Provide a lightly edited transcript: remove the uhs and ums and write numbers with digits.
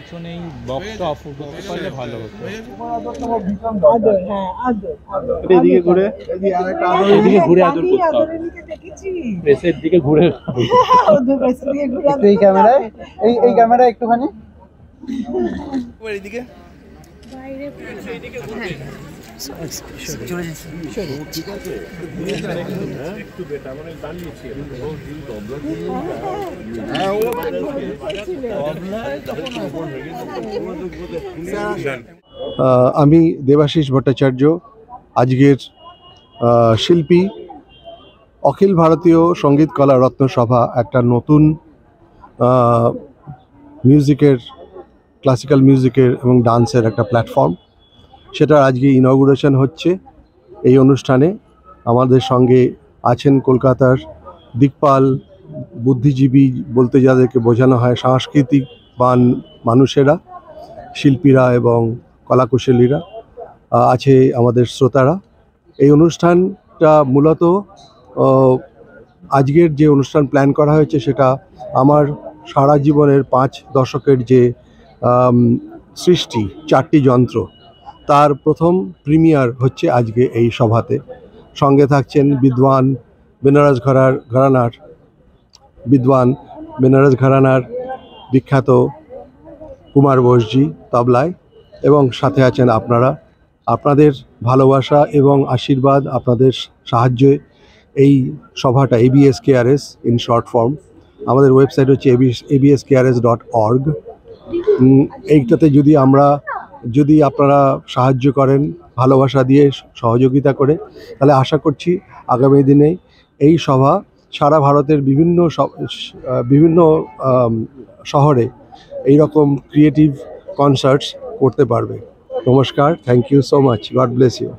পেছনে এই বক্সটা অফ করতে পারলে ভালো হতো। এদিকে ঘুরে এদিকে ঘুরে আদর করতে হবে, প্রেসের দিকে ঘুরে এই ক্যামেরায় এই ক্যামেরা একটুখানি এদিকে আমি দেবাশিস ভট্টাচার্য, আজকের শিল্পী। অখিল ভারতীয় সঙ্গীত কলা রত্ন সভা একটা নতুন মিউজিকের, ক্লাসিক্যাল মিউজিকের এবং ডান্সের একটা প্ল্যাটফর্ম, সেটার আজকে ইনগুরেশন হচ্ছে। এই অনুষ্ঠানে আমাদের সঙ্গে আছেন কলকাতার দিকপাল, বুদ্ধিজীবী বলতে যাদেরকে বোঝানো হয় সাংস্কৃতিকবান মানুষেরা, শিল্পীরা এবং কলাকুশলীরা, আছে আমাদের শ্রোতারা। এই অনুষ্ঠানটা মূলত আজকের যে অনুষ্ঠান প্ল্যান করা হয়েছে সেটা আমার সারা জীবনের 5 দশকের যে সৃষ্টি 4টি যন্ত্র, তার প্রথম প্রিমিয়ার হচ্ছে আজকে এই সভাতে। সঙ্গে থাকছেন বিদ্বান বেনারস ঘরানার বিখ্যাত কুমার বোসজি তবলায়, এবং সাথে আছেন আপনারা। আপনাদের ভালোবাসা এবং আশীর্বাদ, আপনাদের সাহায্যে এই সভাটা ABSKRS ইন শর্ট ফর্ম, আমাদের ওয়েবসাইট হচ্ছে abskrs.org। এইটাতে যদি আপনারা সাহায্য করেন ভালোবাসা দিয়ে, সহযোগিতা করে, তাহলে আশা করছি আগামী দিনে এই সভা সারা ভারতের বিভিন্ন শহরে এইরকম ক্রিয়েটিভ কনসার্টস করতে পারবে। নমস্কার, thank you so much, God bless you.